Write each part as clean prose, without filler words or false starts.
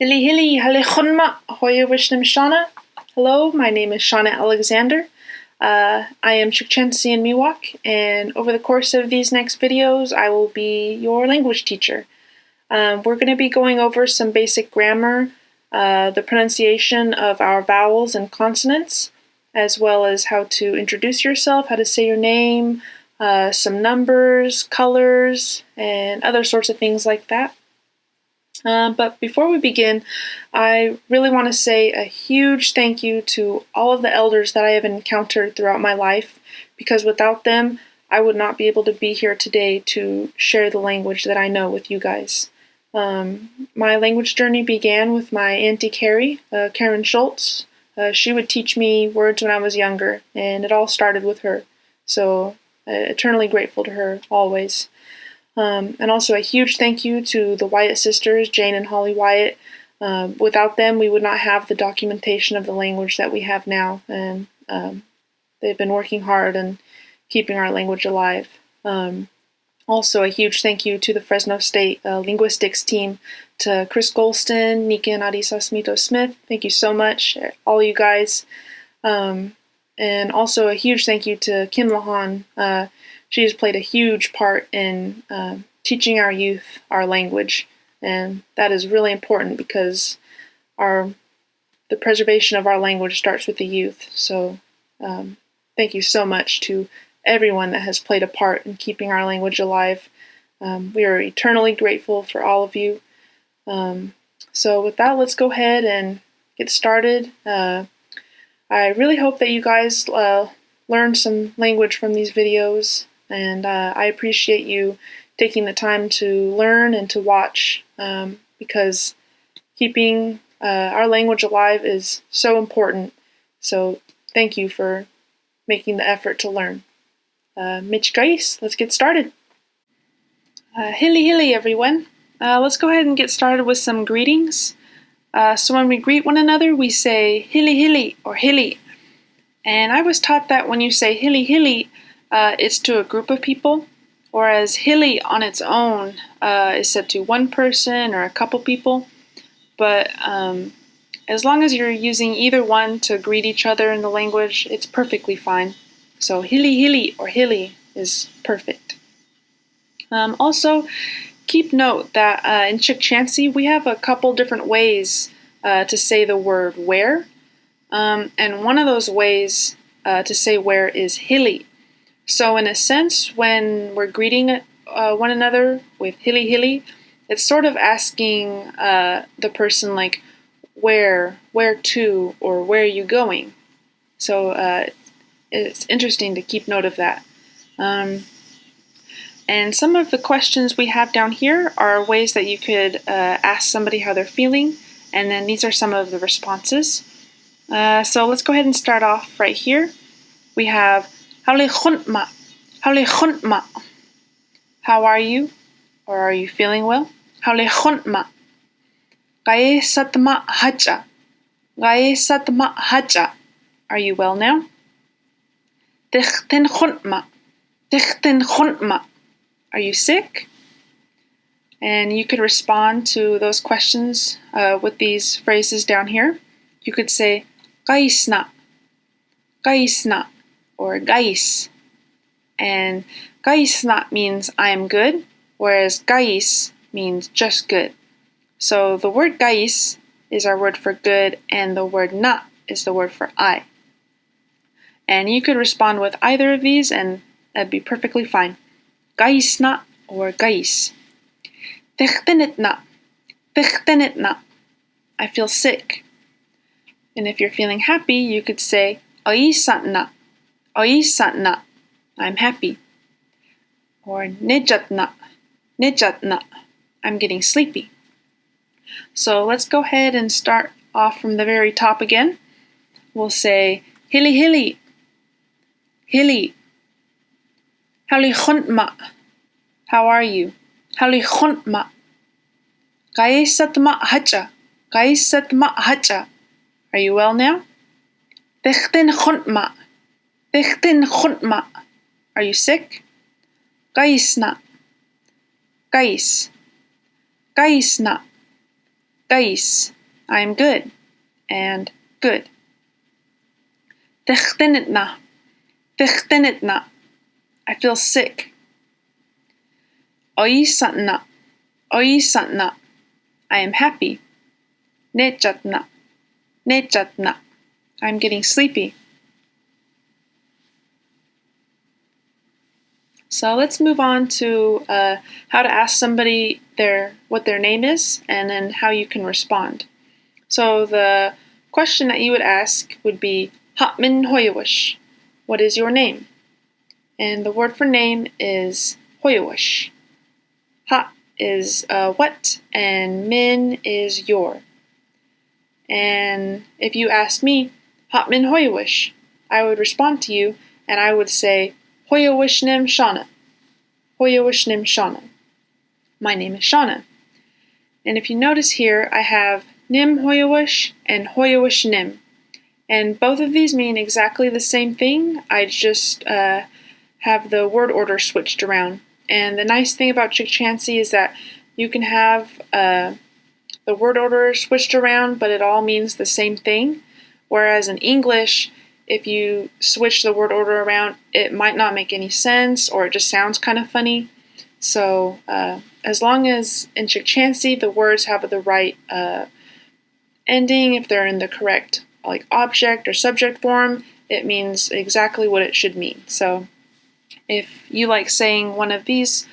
Hili hili halechonma hoya wishnim Shonna. Hello, my name is Shonna Alexander. I am Chukchansi in Miwok, and over the course of these next videos, I will be your language teacher. We're going to be going over some basic grammar, the pronunciation of our vowels and consonants, as well as how to introduce yourself, how to say your name, some numbers, colors, and other sorts of things like that. But before we begin, I really want to say a huge thank you to all of the elders that I have encountered throughout my life, because without them, I would not be able to be here today to share the language that I know with you guys. My language journey began with my Auntie Carrie, Karen Schultz. She would teach me words when I was younger, and it all started with her. So eternally grateful to her always. And also a huge thank you to the Wyatt sisters, Jane and Holly Wyatt. Without them, we would not have the documentation of the language that we have now, and they've been working hard and keeping our language alive. Also, a huge thank you to the Fresno State linguistics team, to Chris Golston, Nika and Adisa Smith. Thank you so much, all you guys. And also a huge thank you to Kim Lahan. She has played a huge part in teaching our youth our language, and that is really important because the preservation of our language starts with the youth. So thank you so much to everyone that has played a part in keeping our language alive. We are eternally grateful for all of you. So with that, let's go ahead and get started. I really hope that you guys learn some language from these videos. And I appreciate you taking the time to learn and to watch, because keeping our language alive is so important. So thank you for making the effort to learn. Michkais, let's get started. Hili hili, everyone. Let's go ahead and get started with some greetings. So when we greet one another, we say hili hili or hili. And I was taught that when you say hili hili, it's to a group of people, whereas hili on its own is said to one person or a couple people. But as long as you're using either one to greet each other in the language, it's perfectly fine. So hili hili or hili is perfect. Also, keep note that in Chukchansi we have a couple different ways to say the word where. And one of those ways to say where is hili. So in a sense, when we're greeting one another with hili hili, it's sort of asking the person like, where to, or where are you going? So it's interesting to keep note of that. And some of the questions we have down here are ways that you could ask somebody how they're feeling, and then these are some of the responses. So let's go ahead and start off right here. We have Halechonma. Halechonma. How are you? Or are you feeling well? Halechonma. Gae satma hacha. Gae satma hacha. Are you well now? Dichten chonma. Dichten chonma. Are you sick? And you could respond to those questions with these phrases down here. You could say gaisna. Gaisna. Or gais. And gaisna means I am good, whereas gais means just good. So the word gais is our word for good, and the word na is the word for I. And you could respond with either of these, and that'd be perfectly fine. Gaisna or gais. Dichtenitna. Dichtenitna. I feel sick. And if you're feeling happy, you could say aisatna. Aisatna, I'm happy. Or nijatna, nijatna, I'm getting sleepy. So let's go ahead and start off from the very top again. We'll say hili hili, hili. Halechonma, how are you? Halechonma. Gaesatma hacha, gaesatma hacha. Are you well now? Dichten chonma. Dichten chonma. Are you sick? Gaisna. Gais. Gaisna. كويس, I'm good, and good. تختنتنا, تختنتنا, I feel sick. أيساتنا, أيساتنا, I am happy. نجتنا, نجتنا, I'm getting sleepy. So let's move on to how to ask somebody what their name is, and then how you can respond. So the question that you would ask would be Hatmin Hoyawish. What is your name? And the word for name is Hoyawish. Ha is what, and min is your. And if you asked me, Hatmin Hoyawish, I would respond to you and I would say, Hoyawish nim Shonna. Hoyawish nim Shonna. My name is Shonna. And if you notice here, I have nim Hoyawish and Hoyawish nim. And both of these mean exactly the same thing. I just have the word order switched around. And the nice thing about Chukchansi is that you can have the word order switched around, but it all means the same thing. Whereas in English, if you switch the word order around, it might not make any sense, or it just sounds kind of funny. So as long as in Chukchansi the words have the right ending, if they're in the correct object or subject form, it means exactly what it should mean. So if you like saying one of these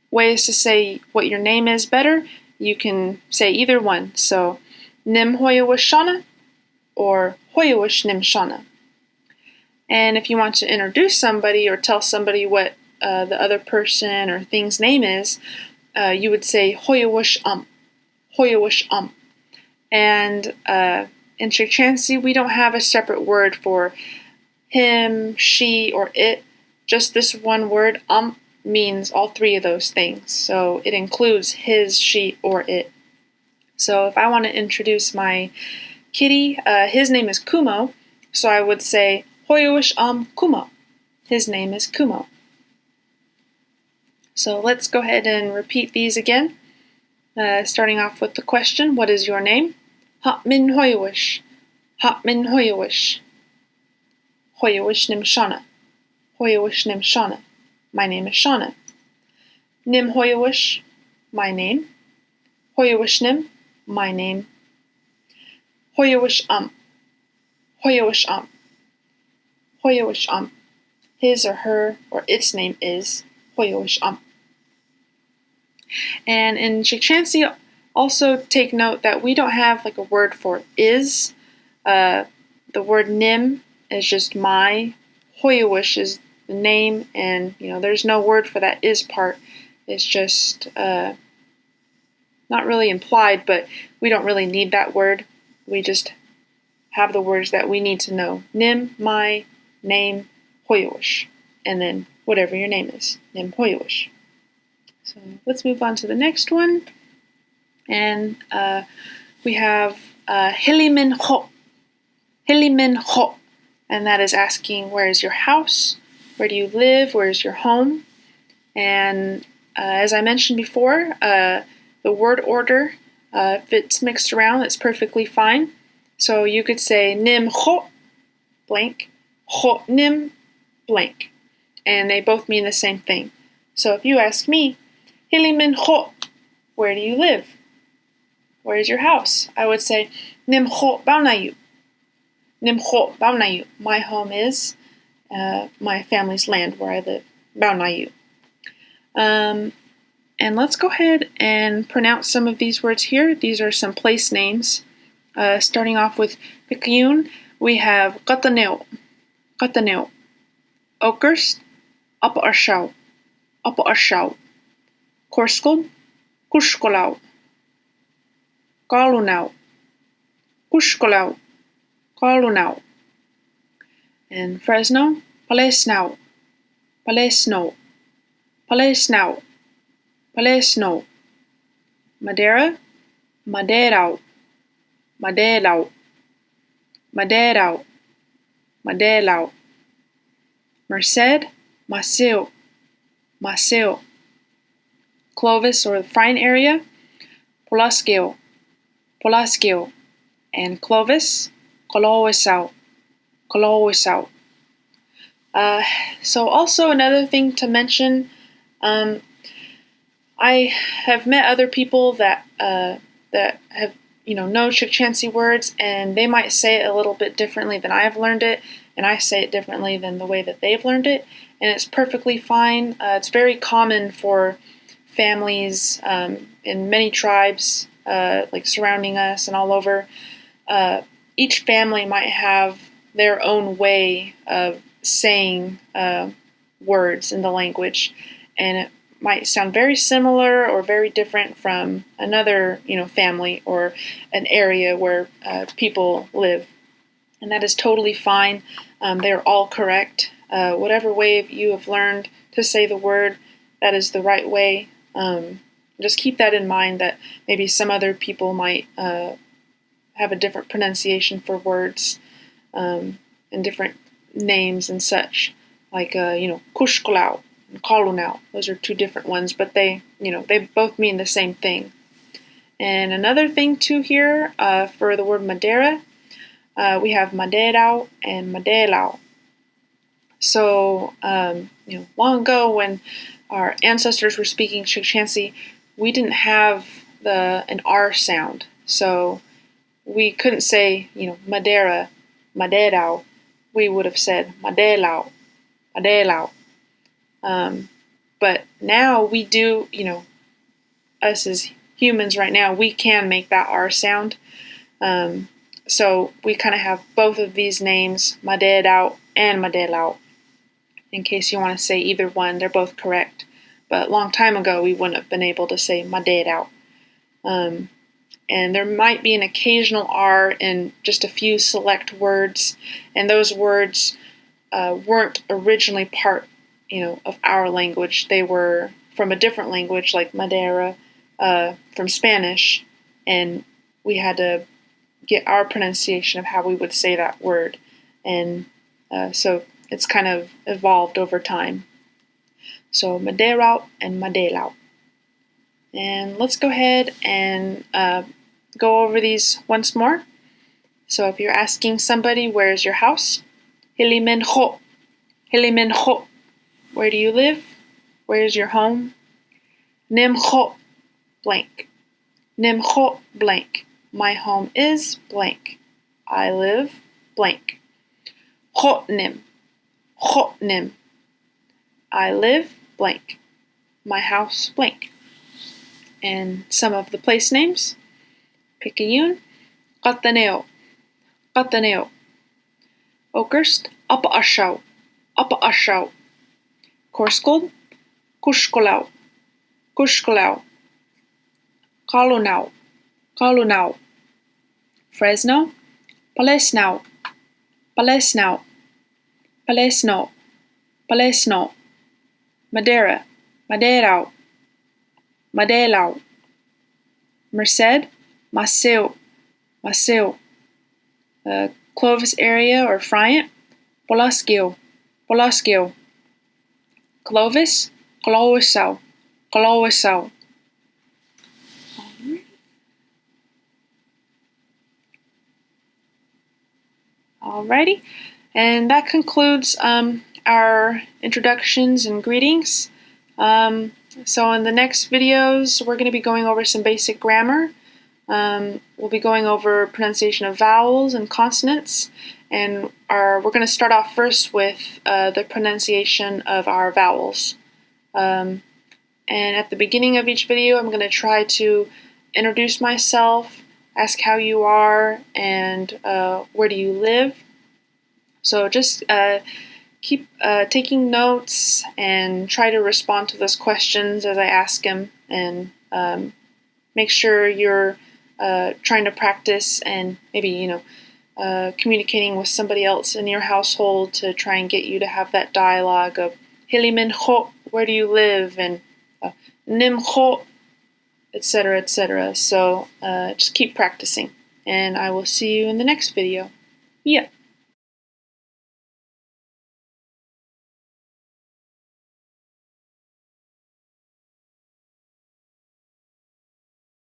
ways to say what your name is better, you can say either one. So Nim Hoyawish Shonna or Hoyawish nim Shonna. And if you want to introduce somebody or tell somebody what the other person or thing's name is, you would say Hoyawish Hoyawish And in Chukchansi, we don't have a separate word for him, she, or it. Just this one word, means all three of those things. So it includes his, she, or it. So if I want to introduce my kitty, his name is Kumo, so I would say Hoyawish Kumo. His name is Kumo. So let's go ahead and repeat these again. Starting off with the question, what is your name? Hatmin Hoyawish. Hatmin Hoyawish. Hoyawish nim Shonna. Hoyawish nim Shonna. My name is Shonna. Nim Hoyawish, my name. Hoyawish nim, my name. Hoyawish Hoyawish Hoyawish His or her or its name is Hoyawish And in Chukchansi, also take note that we don't have a word for is. The word nim is just my. Hoyawish is the name, and there's no word for that is part. It's just not really implied, but we don't really need that word. We just have the words that we need to know. Nim, my, name, Hoyawish, and then whatever your name is, Nim Hoyawish. So let's move on to the next one. And we have Hilimin Ho. Hilimin Ho. And that is asking, where is your house? Where do you live? Where is your home? And as I mentioned before, the word order, if it's mixed around, it's perfectly fine. So you could say nim ho blank, ho nim blank. And they both mean the same thing. So if you ask me, Hilimin ho, where do you live? Where is your house? I would say nim ho baunayu. Nim ho baunayu. My home is my family's land where I live. Baunayu. And let's go ahead and pronounce some of these words here. These are some place names. Starting off with Picayune, we have Qataneo, Qataneo. Oakhurst, Upper Arshaw, Upper Arshaw. Korskol, Kushkolau. Kalunau, Kushkolau, Kalunau. And Fresno, Palesnau, Palesno, Palesnau, Palesno. Madera, Madeirao, Madeirao, Madeirao, Madeirao. Merced, Maceo, Maceo. Clovis or the Frine area, Pulaskeo, Polaskio, and Clovis, Kolowisau, Kolowisau. So also another thing to mention, I have met other people that have know Chukchansi words, and they might say it a little bit differently than I've learned it, and I say it differently than the way that they've learned it, and it's perfectly fine. It's very common for families in many tribes, like surrounding us and all over. Each family might have their own way of saying words in the language, and it might sound very similar or very different from another family or an area where people live, and that is totally fine. They're all correct. Whatever way you have learned to say the word, that is the right way. Just keep that in mind, that maybe some other people might have a different pronunciation for words and different names and such, like Kushkulau and Kalunau. Those are two different ones, but they both mean the same thing. And another thing too here, for the word Madeira, we have Madeirao and Madeirao. So long ago, when our ancestors were speaking Chukchansi, we didn't have an R sound, so we couldn't say Madeira, Madeirao. We would have said Madeirao, Madeirao. But now we do, us as humans right now, we can make that R sound. So we kind of have both of these names, Madeirao and Madeirao. In case you want to say either one, they're both correct. But a long time ago, we wouldn't have been able to say Madeirao. And there might be an occasional R in just a few select words, and those words weren't originally part, of our language. They were from a different language, like Madeira, from Spanish, and we had to get our pronunciation of how we would say that word, and so it's kind of evolved over time. So Madeirao and Madeirao. And let's go ahead and go over these once more. So if you're asking somebody, where's your house? Hilimenho, Hilimenho. Where do you live? Where's your home? Nimho, blank. Nimho, blank. My home is blank. I live blank. Hotnim, Hotnim. I live blank. My house blank. And some of the place names: Picayune, Qataneo, Qataneo. Oakhurst, Apa-Ashau, Apa-Ashau. Corscold, Kushkolau, Kushkolau. Kalunau, Kalunau. Fresno, Palesnau, Palesnau, Palesno, Palesno. Madeira, Madeirao, Madeirao. Merced, Maceu, Maceu. Clovis area or Friant, Polaskio, Polaskio. Clovis, Kolowisau, Kolowisau. Alrighty, and that concludes our introductions and greetings. So in the next videos, we're going to be going over some basic grammar. We'll be going over pronunciation of vowels and consonants, and we're going to start off first with the pronunciation of our vowels. And at the beginning of each video, I'm going to try to introduce myself, ask how you are, and where do you live. So just keep taking notes and try to respond to those questions as I ask them, and make sure you're trying to practice and maybe communicating with somebody else in your household to try and get you to have that dialogue of Hilimenho, where do you live, and Nimho, etc., etc. So just keep practicing, and I will see you in the next video. Yeah.